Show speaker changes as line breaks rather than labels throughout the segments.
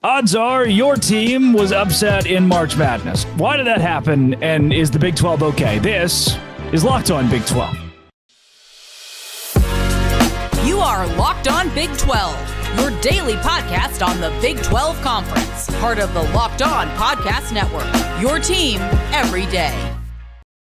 Odds are your team was upset in March Madness. Why did that happen, and is the Big 12 okay? This is Locked On Big 12.
You are Locked On Big 12, your daily podcast on the Big 12 Conference, part of the Locked On Podcast Network, your team every day.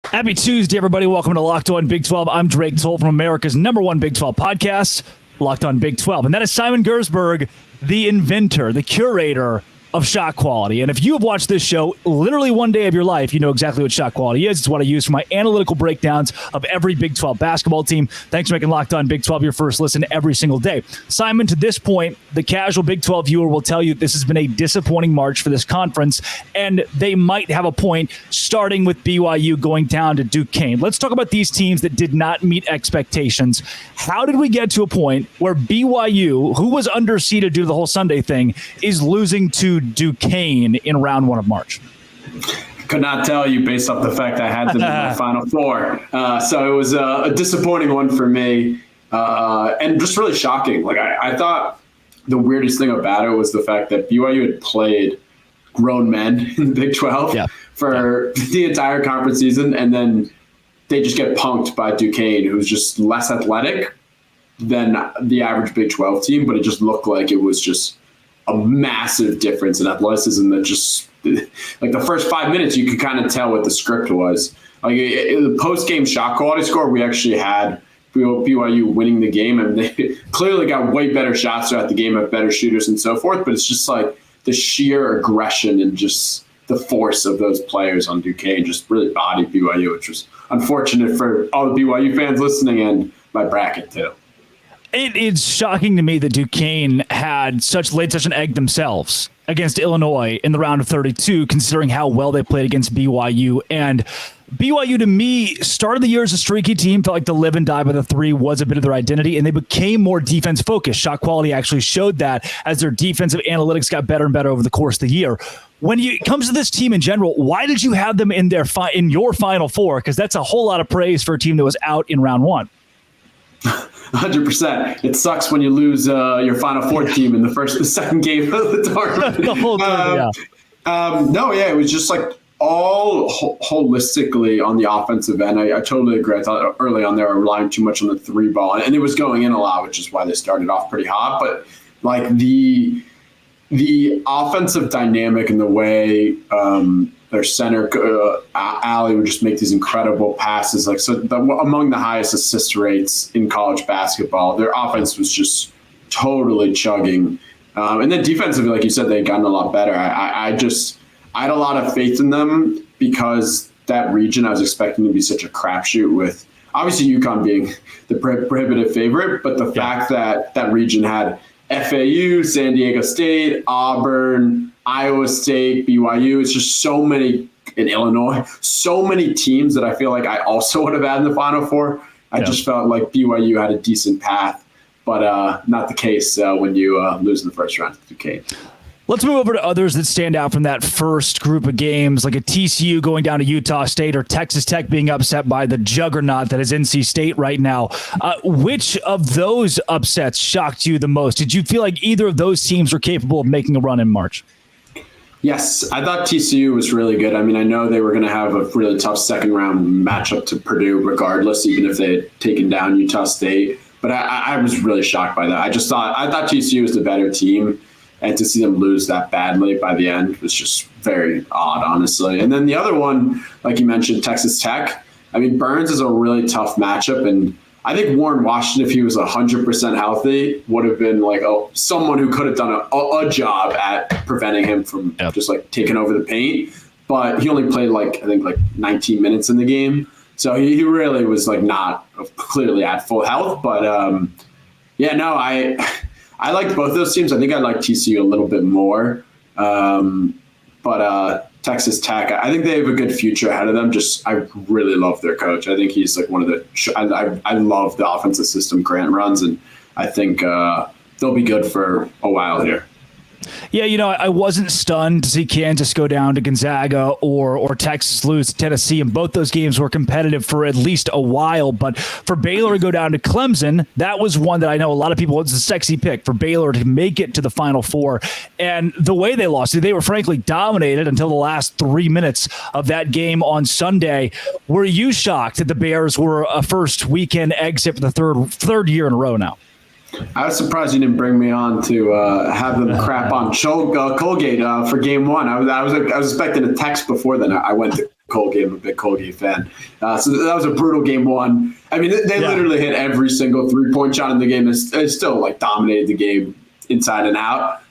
Happy Tuesday, everybody. Welcome to Locked On Big 12. I'm Drake Toll from America's #1 Big 12 podcast, Locked On Big 12. And that is Simon Gersberg, the inventor, the curator of shot quality. And if you have watched this show literally one day of your life, you know exactly what shot quality is. It's what I use for my analytical breakdowns of every Big 12 basketball team. Thanks for making Locked On Big 12 your first listen every single day. Simon, to this point, the casual Big 12 viewer will tell you this has been a disappointing March for this conference, and they might have a point, starting with BYU going down to Duquesne. Let's talk about these teams that did not meet expectations. How did we get to a point where BYU, who was underseeded due to the whole Sunday thing, is losing to Duquesne in round 1 of March?
Could not tell you based off the fact I had them in my Final Four. So it was a disappointing one for me, and just really shocking. Like I thought the weirdest thing about it was the fact that BYU had played grown men in the Big 12 for the entire conference season, and then they just get punked by Duquesne, who's just less athletic than the average Big 12 team, but it just looked like it was just a massive difference in athleticism that just, like the first 5 minutes, you could kind of tell what the script was. Like the post-game shot quality score, we actually had BYU winning the game, and they clearly got way better shots throughout the game, have better shooters and so forth, but it's just like the sheer aggression and just the force of those players on Duquesne just really bodied BYU, which was unfortunate for all the BYU fans listening and my bracket too.
It's shocking to me that Duquesne had laid such an egg themselves against Illinois in the round of 32, considering how well they played against BYU. And BYU, to me, started the year as a streaky team, felt like the live and die by the three was a bit of their identity, and they became more defense focused. Shot quality actually showed that as their defensive analytics got better and better over the course of the year. When it comes to this team in general, why did you have them in in your Final Four? Because that's a whole lot of praise for a team that was out in round 1.
100%. It sucks when you lose your Final Four team in the second game of the tournament.
The whole tournament,
it was just like all holistically on the offensive end. I totally agree. I thought early on they were relying too much on the three ball, and it was going in a lot, which is why they started off pretty hot. But like the offensive dynamic and the way their center, Ali, would just make these incredible passes. Among the highest assist rates in college basketball. Their offense was just totally chugging. And then defensively, like you said, they'd gotten a lot better. I had a lot of faith in them because that region I was expecting to be such a crapshoot with obviously UConn being the prohibitive favorite, but the fact that that region had FAU, San Diego State, Auburn, Iowa State, BYU. It's just so many in Illinois, so many teams that I feel like I also would have had in the Final Four. I just felt like BYU had a decent path, but not the case when you lose in the first round to Duquesne.
Let's move over to others that stand out from that first group of games, like a TCU going down to Utah State or Texas Tech being upset by the juggernaut that is NC State right now. Which of those upsets shocked you the most? Did you feel like either of those teams were capable of making a run in March?
Yes, I thought TCU was really good. I mean, I know they were going to have a really tough second round matchup to Purdue regardless, even if they had taken down Utah State. But I was really shocked by that. I thought TCU was the better team. And to see them lose that badly by the end was just very odd, honestly. And then the other one, like you mentioned, Texas Tech. I mean, Burns is a really tough matchup. And I think Warren Washington, if he was 100% healthy, would have been like someone who could have done a job at preventing him from just like taking over the paint. But he only played I think 19 minutes in the game. So he really was like not clearly at full health. But I liked both those teams. I think I liked TCU a little bit more. But Texas Tech, I think they have a good future ahead of them. I really love their coach. I think he's like one of the I love the offensive system Grant runs, and I think they'll be good for a while here.
Yeah, I wasn't stunned to see Kansas go down to Gonzaga or Texas lose to Tennessee, and both those games were competitive for at least a while. But for Baylor to go down to Clemson, that was one that I know a lot of people, it's a sexy pick for Baylor to make it to the Final Four. And the way they lost, they were frankly dominated until the last 3 minutes of that game on Sunday. Were you shocked that the Bears were a first weekend exit for the third year in a row now?
I was surprised you didn't bring me on to have them crap on Colgate for game one. I was expecting a text before then. I went to Colgate. I'm a big Colgate fan. So that was a brutal game one. I mean, they literally hit every single 3-point shot in the game. They still dominated the game inside and out.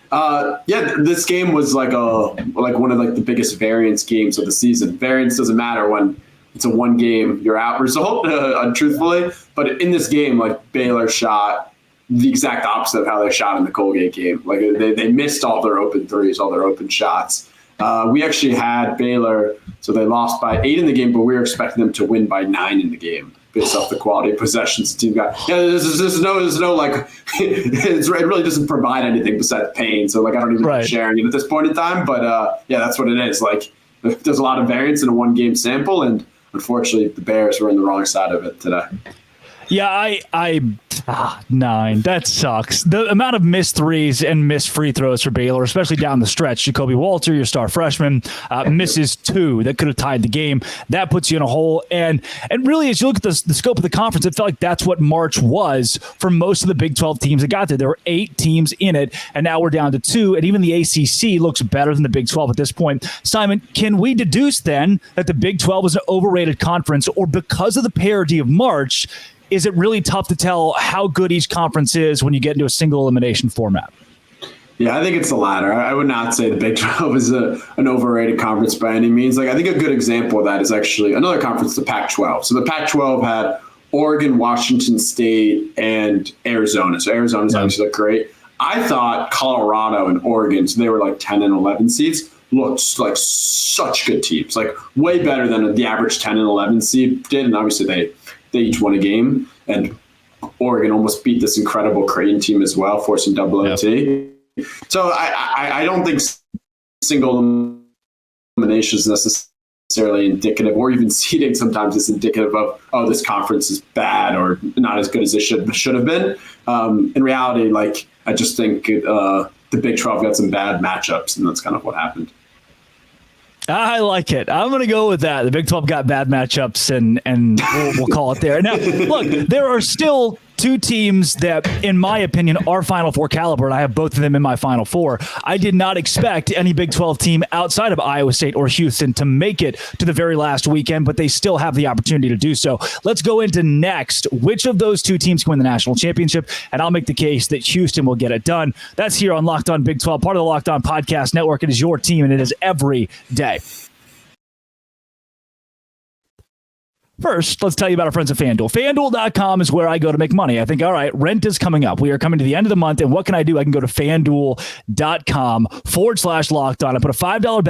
This game was like one of the biggest variance games of the season. Variance doesn't matter when it's a one game you're out result, truthfully. But in this game, Baylor shot the exact opposite of how they shot in the Colgate game. They missed all their open threes, all their open shots. We actually had Baylor, so they lost by 8 in the game, but we were expecting them to win by 9 in the game based off the quality of possessions the team got. Yeah, there's no it really doesn't provide anything besides pain. So I don't even sharing it at this point in time. But that's what it is. There's a lot of variance in a 1-game sample, and unfortunately the Bears were on the wrong side of it today.
Yeah, 9. That sucks. The amount of missed threes and missed free throws for Baylor, especially down the stretch. Jacoby Walter, your star freshman, misses 2 that could have tied the game. That puts you in a hole. And really, as you look at the scope of the conference, it felt like that's what March was for most of the Big 12 teams that got there. There were 8 teams in it, and now we're down to 2. And even the ACC looks better than the Big 12 at this point. Simon, can we deduce then that the Big 12 is an overrated conference, or because of the parity of March, is it really tough to tell how good each conference is when you get into a single elimination format?
Yeah, I think it's the latter. I would not say the Big 12 is an overrated conference by any means. I think a good example of that is actually another conference, the Pac-12. So the Pac-12 had Oregon, Washington State, and Arizona. So Arizona's obviously great. I thought Colorado and Oregon, so they were 10 and 11 seeds, looked like such good teams, way better than the average 10 and 11 seed did. And obviously they each won a game, and Oregon almost beat this incredible Creighton team as well, forcing double OT. So I don't think single elimination is necessarily indicative, or even seeding sometimes is indicative of, this conference is bad or not as good as it should have been. In reality, I just think the Big 12 got some bad matchups, and that's kind of what happened.
I like it. I'm going to go with that. The Big 12 got bad matchups, and we'll call it there. Now, look, there are still 2 teams that, in my opinion, are Final Four caliber, and I have both of them in my Final Four. I did not expect any Big 12 team outside of Iowa State or Houston to make it to the very last weekend, but they still have the opportunity to do so. Let's go into next. Which of those 2 teams can win the national championship? And I'll make the case that Houston will get it done. That's here on Locked On Big 12, part of the Locked On Podcast Network. It is your team, and it is every day. First, let's tell you about our friends at FanDuel. FanDuel.com is where I go to make money. I think, all right, rent is coming up. We are coming to the end of the month, and what can I do? I can go to FanDuel.com/locked on. I put a $5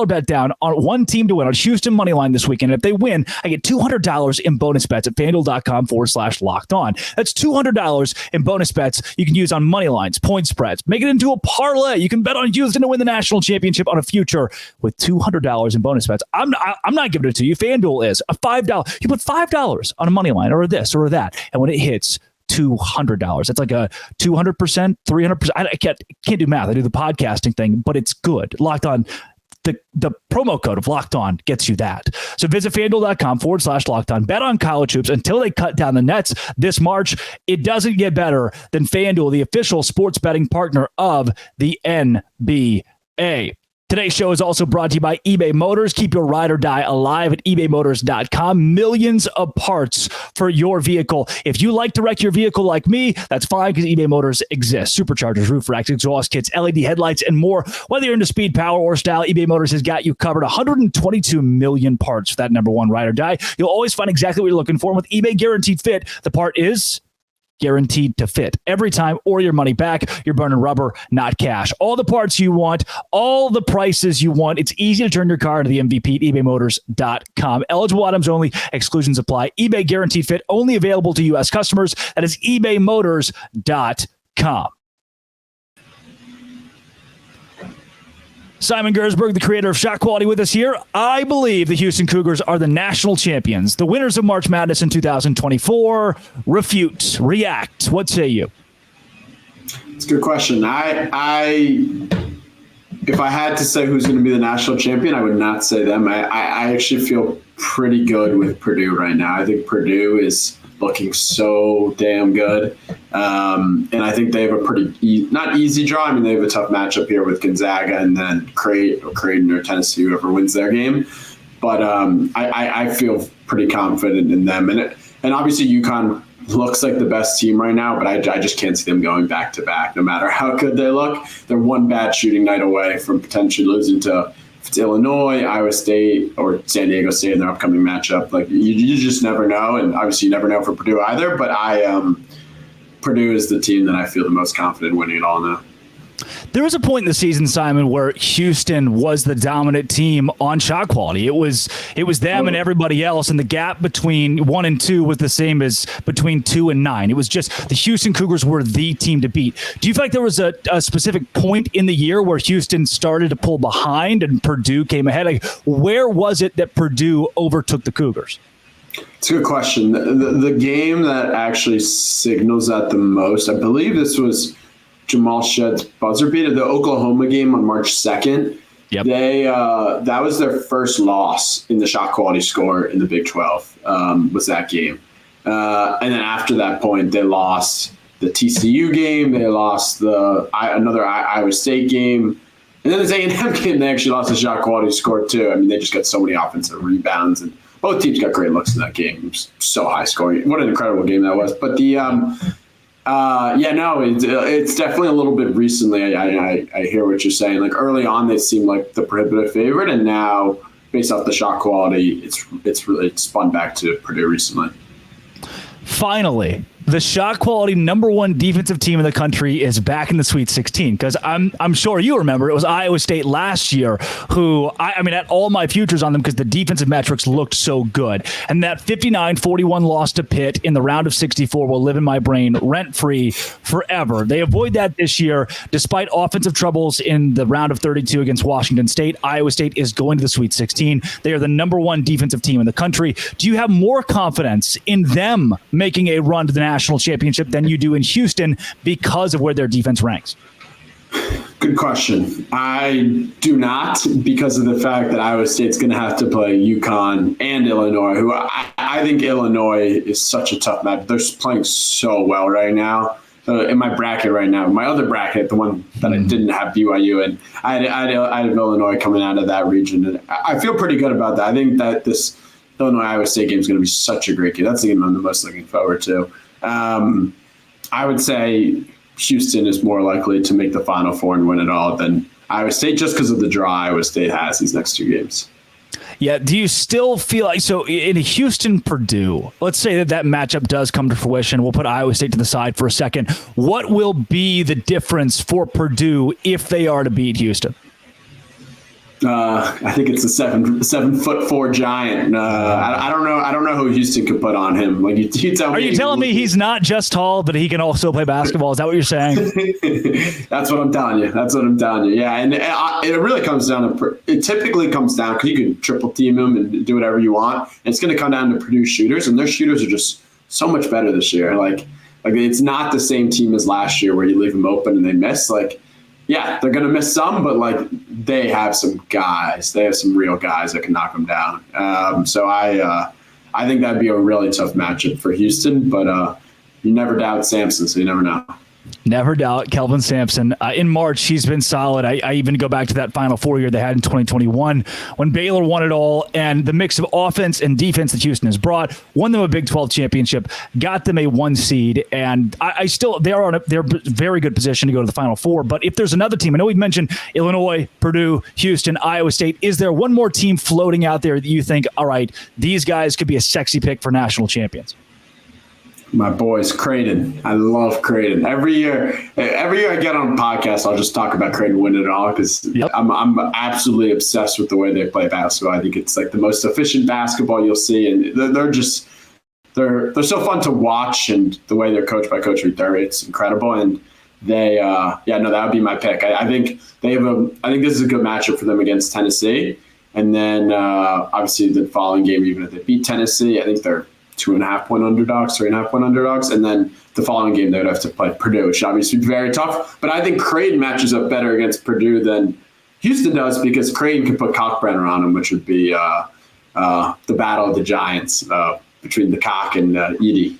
bet down, on one team to win on Houston money line this weekend. If they win, I get $200 in bonus bets at FanDuel.com/locked on. That's $200 in bonus bets you can use on money lines, point spreads. Make it into a parlay. You can bet on Houston to win the national championship on a future with $200 in bonus bets. I'm not giving it to you. FanDuel is a $5. You put $5 on a money line or this or that, and when it hits $200, it's like a 200%, 300%. I can't do math. I do the podcasting thing, but it's good. Locked On. The promo code of Locked On gets you that. So visit FanDuel.com/Locked On. Bet on college hoops until they cut down the nets this March. It doesn't get better than FanDuel, the official sports betting partner of the NBA. Today's show is also brought to you by eBay Motors. Keep your ride or die alive at ebaymotors.com. Millions of parts for your vehicle. If you like to wreck your vehicle like me, that's fine because eBay Motors exists. Superchargers, roof racks, exhaust kits, LED headlights, and more. Whether you're into speed, power, or style, eBay Motors has got you covered. 122 million parts for that number one ride or die. You'll always find exactly what you're looking for. And with eBay Guaranteed Fit, the part is guaranteed to fit every time or your money back. You're burning rubber, not cash. All the parts you want, all the prices you want. It's easy to turn your car into the MVP at ebaymotors.com. Eligible items only. Exclusions apply. eBay Guaranteed Fit only available to U.S. customers. That is ebaymotors.com. Simon Gersberg, the creator of Shot Quality, with us here. I believe the Houston Cougars are the national champions, the winners of March Madness in 2024. Refute, react. What say you?
It's a good question. If I had to say who's going to be the national champion, I would not say them. I actually feel pretty good with Purdue right now. I think Purdue is looking so damn good. And I think they have a pretty, not easy draw. I mean, they have a tough matchup here with Gonzaga and then Creighton or Tennessee, whoever wins their game. But I feel pretty confident in them. And obviously UConn looks like the best team right now, but I just can't see them going back to back, no matter how good they look. They're one bad shooting night away from potentially losing to Illinois, Iowa State, or San Diego State in their upcoming matchup. Like you just never know, and obviously you never know for Purdue either. But Purdue is the team that I feel the most confident winning it all now.
There was a point in the season, Simon, where Houston was the dominant team on shot quality. It was them and everybody else, and the gap between 1 and 2 was the same as between 2 and 9. It was just the Houston Cougars were the team to beat. Do you feel like there was a specific point in the year where Houston started to pull behind and Purdue came ahead? Like, where was it that Purdue overtook the Cougars?
It's a good question. The game that actually signals that the most, I believe this was Jamal Shedd's buzzer beater, the Oklahoma game on March 2nd.
Yep.
That was their first loss in the shot quality score in the Big 12, was that game. And then after that point, they lost the TCU game. They lost another Iowa State game. And then this A&M game, they actually lost the shot quality score too. I mean, they just got so many offensive rebounds, and both teams got great looks in that game. It was so high scoring. What an incredible game that was. But it's definitely a little bit recently. I hear what you're saying. Like early on, they seemed like the prohibitive favorite, and now based off the shot quality, it's really spun back to Purdue recently.
Finally, the shot quality #1 defensive team in the country is back in the Sweet 16, because I'm sure you remember it was Iowa State last year who I had all my futures on them because the defensive metrics looked so good. And that 59-41 loss to Pitt in the round of 64 will live in my brain rent-free forever. They avoid that this year despite offensive troubles in the round of 32 against Washington State. Iowa State is going to the Sweet 16. They are the #1 defensive team in the country. Do you have more confidence in them making a run to the national championship than you do in Houston because of where their defense ranks?
Good question. I do not, because of the fact that Iowa State's going to have to play UConn and Illinois, who I think Illinois is such a tough match. They're playing so well right now. In my bracket right now, my other bracket, the one that I didn't have BYU in, I had Illinois coming out of that region. And I feel pretty good about that. I think that this Illinois-Iowa State game is going to be such a great game. That's the game I'm the most looking forward to. I would say Houston is more likely to make the Final Four and win it all than Iowa State, just because of the draw Iowa State has these next 2 games.
Yeah. Do you still feel like, so in Houston-Purdue, let's say that matchup does come to fruition. We'll put Iowa State to the side for a second. What will be the difference for Purdue if they are to beat Houston?
I think it's a 7'4" giant. I don't know who Houston could put on him. Like you tell me.
Are you telling me he's not just tall, but he can also play basketball? Is that what you're saying?
That's what I'm telling you. Yeah, and it really comes down to. It typically comes down because you can triple team him and do whatever you want. And it's going to come down to Purdue shooters, and their shooters are just so much better this year. Like it's not the same team as last year where you leave them open and they miss. Yeah, they're going to miss some, but they have some guys. They have some real guys that can knock them down. So I think that'd be a really tough matchup for Houston, but you never doubt Sampson, so you never know.
Never doubt Kelvin Sampson. In March, he's been solid. I even go back to that Final Four year they had in 2021 when Baylor won it all, and the mix of offense and defense that Houston has brought won them a Big 12 championship, got them a 1 seed, and they're a very good position to go to the Final Four. But if there's another team, I know we've mentioned Illinois, Purdue, Houston, Iowa State. Is there one more team floating out there that you think, all right, these guys could be a sexy pick for national champions?
My boys, Creighton. I love Creighton. Every year I get on a podcast, I'll just talk about Creighton winning it all because I'm absolutely obsessed with the way they play basketball. I think it's the most efficient basketball you'll see, and they're so fun to watch, and the way they're coached by Coach Ritter, it's incredible. And that would be my pick. I think I think this is a good matchup for them against Tennessee. And then obviously the following game, even if they beat Tennessee, I think they're 2.5 point underdogs, 3.5 point underdogs. And then the following game, they would have to play Purdue, which obviously be very tough. But I think Creighton matches up better against Purdue than Houston does, because Creighton can put Cockbrenner on them, which would be the battle of the giants between the Cock and Edey.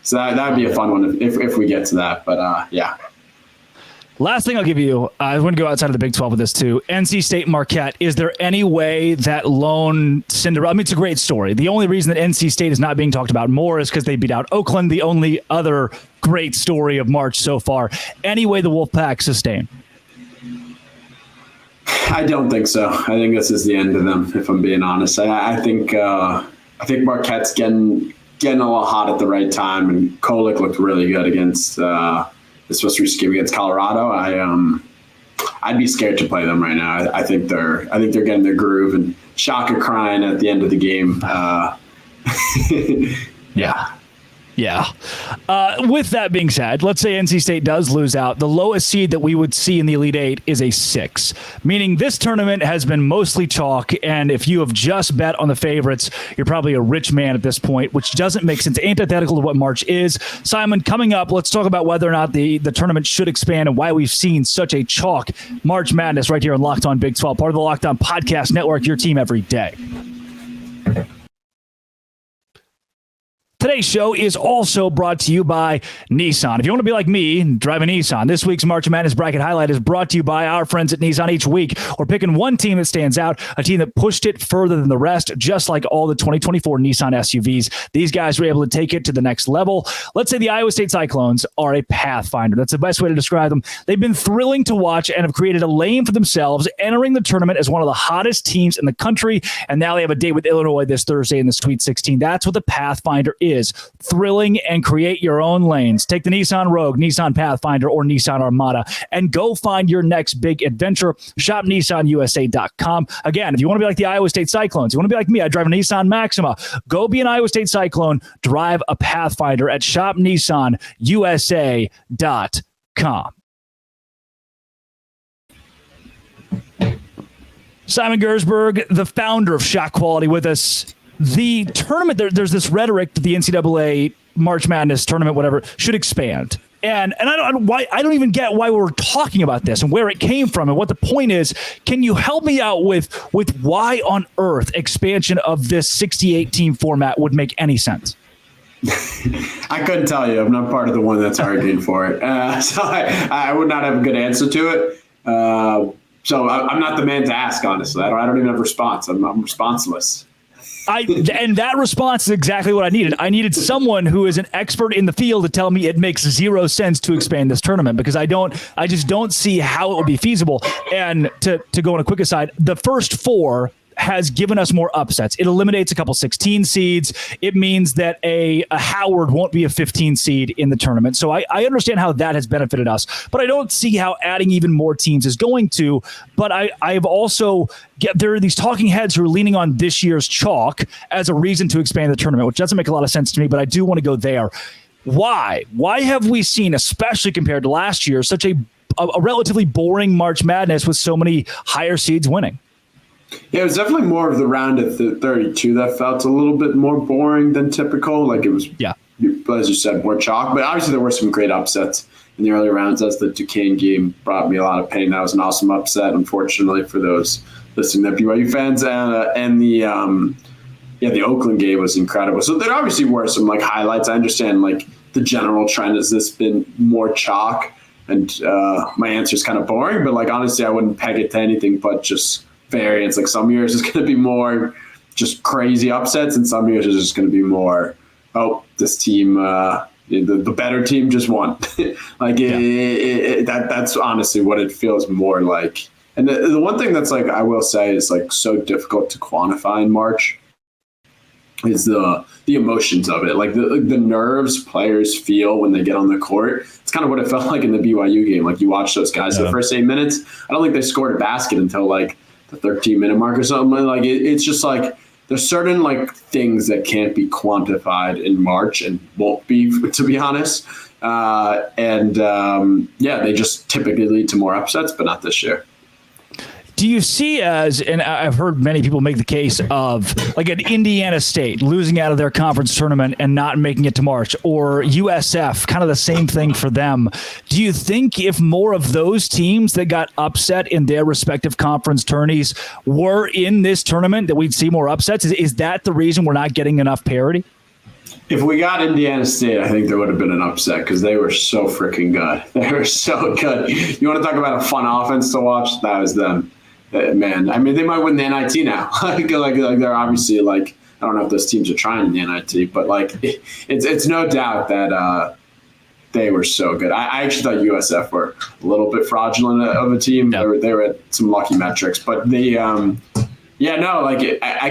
So that would be a fun one if we get to that. But yeah.
Last thing I'll give you, I want to go outside of the Big 12 with this too. NC State Marquette. Is there any way that lone Cinderella? I mean, it's a great story. The only reason that NC State is not being talked about more is because they beat out Oakland, the only other great story of March so far. Any way the Wolfpack sustain?
I don't think so. I think this is the end of them, if I'm being honest. I think Marquette's getting a little hot at the right time, and Kolick looked really good against this most recent game against Colorado. I'd be scared to play them right now. I think they're getting their groove, and Shaka crying at the end of the game.
Yeah. With that being said, let's say NC State does lose out. The lowest seed that we would see in the Elite Eight is a 6, meaning this tournament has been mostly chalk. And if you have just bet on the favorites, you're probably a rich man at this point, which doesn't make sense. Antithetical to what March is. Simon, coming up, let's talk about whether or not the tournament should expand and why we've seen such a chalk March Madness right here on Locked On Big 12, part of the Locked On Podcast Network, your team every day. Today's show is also brought to you by Nissan. If you want to be like me and drive a Nissan, this week's March Madness Bracket Highlight is brought to you by our friends at Nissan. Each week, we're picking one team that stands out, a team that pushed it further than the rest, just like all the 2024 Nissan SUVs. These guys were able to take it to the next level. Let's say the Iowa State Cyclones are a pathfinder. That's the best way to describe them. They've been thrilling to watch and have created a lane for themselves, entering the tournament as one of the hottest teams in the country. And now they have a date with Illinois this Thursday in the Sweet 16. That's what the pathfinder is. Thrilling and create your own lanes. Take the Nissan Rogue, Nissan Pathfinder, or Nissan Armada and go find your next big adventure. Shop NissanUSA.com. Again, if you want to be like the Iowa State Cyclones, you want to be like me, I drive a Nissan Maxima. Go be an Iowa State Cyclone. Drive a Pathfinder at ShopNissanUSA.com. Simon Gersberg, the founder of Shot Quality, with us. The tournament, there's this rhetoric that the NCAA March Madness tournament, whatever, should expand. And I don't even get why we're talking about this and where it came from and what the point is. Can you help me out with why on earth expansion of this 68 team format would make any sense?
I couldn't tell you. I'm not part of the one that's arguing for it. So I would not have a good answer to it. So I'm not the man to ask, honestly. I don't even have a response. I'm responseless.
And that response is exactly what I needed. I needed someone who is an expert in the field to tell me it makes zero sense to expand this tournament, because I just don't see how it would be feasible. And to go on a quick aside, the first 4 has given us more upsets. It eliminates a couple 16 seeds. It means that a Howard won't be a 15 seed in the tournament. So I understand how that has benefited us, but I don't see how adding even more teams is going to. But I've also there are these talking heads who are leaning on this year's chalk as a reason to expand the tournament, which doesn't make a lot of sense to me, but I do want to go there. Why? Why have we seen, especially compared to last year, such a relatively boring March Madness with so many higher seeds winning?
Yeah, it was definitely more of the round of 32 that felt a little bit more boring than typical. Like it was, as you said, more chalk. But obviously there were some great upsets in the early rounds. As the Duquesne game brought me a lot of pain. That was an awesome upset, unfortunately, for those listening to BYU fans. And the Oakland game was incredible. So there obviously were some like highlights. I understand like the general trend has this been more chalk, and my answer is kind of boring. But like honestly, I wouldn't peg it to anything but just variance. Like some years is going to be more just crazy upsets, and some years is just going to be more, this team, the better team just won. That's honestly what it feels more like. And the one thing that's like, I will say is like so difficult to quantify in March is the emotions of it. Like the nerves players feel when they get on the court. It's kind of what it felt like in the BYU game. Like you watch those guys the first 8 minutes. I don't think they scored a basket until like the 13-minute mark or something. Like it's just like there's certain like things that can't be quantified in March and won't be, to be honest. They just typically lead to more upsets, but not this year.
Do you see and I've heard many people make the case of like an Indiana State losing out of their conference tournament and not making it to March, or USF, kind of the same thing for them. Do you think if more of those teams that got upset in their respective conference tourneys were in this tournament, that we'd see more upsets? Is that the reason we're not getting enough parity?
If we got Indiana State, I think there would have been an upset because they were so freaking good. They were so good. You want to talk about a fun offense to watch? That was them. Man, I mean, they might win the NIT now. like they're obviously like, I don't know if those teams are trying the NIT, but like it's no doubt that they were so good. I actually thought USF were a little bit fraudulent of a team. Yep. They were at some lucky metrics, but I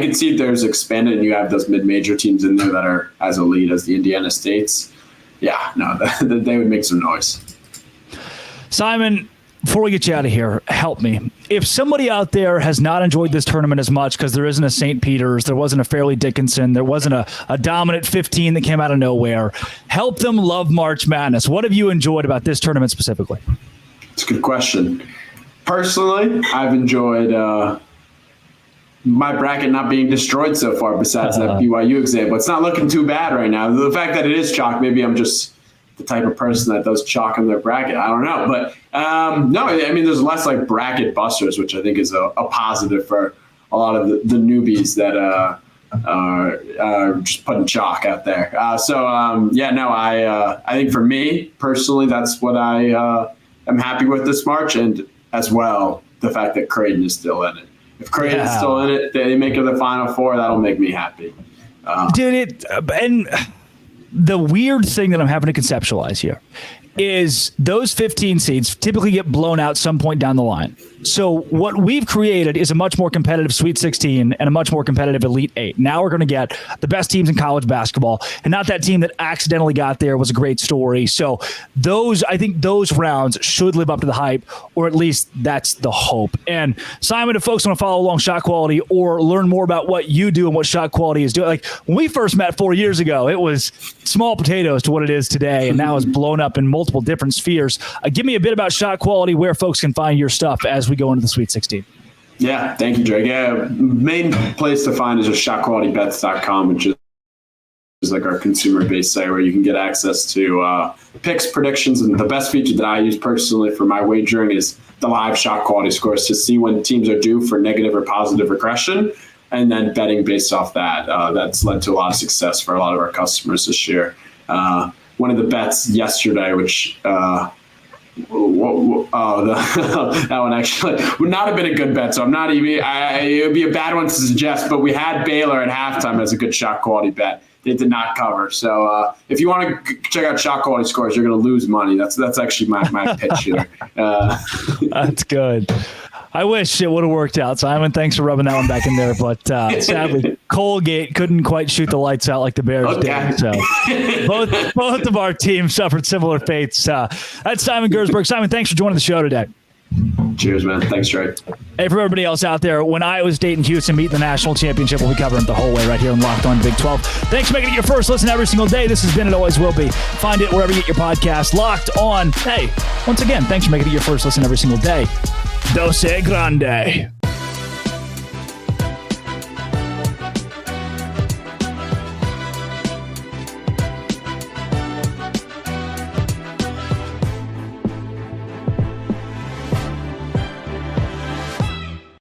could see if there's expanded and you have those mid-major teams in there that are as elite as the Indiana States. Yeah, no, they would make some noise.
Simon, before we get you out of here, help me. If somebody out there has not enjoyed this tournament as much because there isn't a St. Peter's, there wasn't a Fairleigh Dickinson, there wasn't a dominant 15 that came out of nowhere, help them love March Madness. What have you enjoyed about this tournament specifically?
It's a good question. Personally, I've enjoyed my bracket not being destroyed so far besides that BYU example. It's not looking too bad right now. The fact that it is chalk, maybe I'm just the type of person that does chalk in their bracket. I don't know. But no, I mean, there's less like bracket busters, which I think is a positive for a lot of the newbies that are just putting chalk out there. I think for me personally, that's what I am happy with this March, and as well, the fact that Creighton is still in it. If Creighton's still in it, they make it to the Final Four, that'll make me happy.
The weird thing that I'm having to conceptualize here is those 15 seeds typically get blown out some point down the line. So what we've created is a much more competitive Sweet 16 and a much more competitive Elite 8. Now we're going to get the best teams in college basketball, and not that team that accidentally got there was a great story. So I think those rounds should live up to the hype, or at least that's the hope. And Simon, if folks want to follow along shot quality or learn more about what you do and what shot quality is doing, like when we first met 4 years ago, it was small potatoes to what it is today, and now it's blown up in multiple different spheres. Give me a bit about shot quality, where folks can find your stuff as we go into the Sweet 16.
Yeah, thank you, Drake. Yeah, main place to find is just shotqualitybets.com, which is like our consumer-based site where you can get access to picks, predictions, and the best feature that I use personally for my wagering is the live shot quality scores to see when teams are due for negative or positive regression, and then betting based off that. That's led to a lot of success for a lot of our customers this year. One of the bets yesterday, which that one actually would not have been a good bet. So I'm not even. It would be a bad one to suggest. But we had Baylor at halftime as a good shot quality bet. They did not cover. So if you want to check out shot quality scores, you're going to lose money. That's actually my pitch here.
That's good. I wish it would have worked out. Simon, thanks for rubbing that one back in there. But sadly, Colgate couldn't quite shoot the lights out like the Bears did. So both of our teams suffered similar fates. That's Simon Gersberg. Simon, thanks for joining the show today.
Cheers, man. Thanks, Trey.
Hey, for everybody else out there, when Iowa State and Houston meet the national championship, we'll be covering it the whole way right here on Locked On Big 12. Thanks for making it your first listen every single day. This has been and always will be. Find it wherever you get your podcast. Locked On. Hey, once again, thanks for making it your first listen every single day. Dose Grande.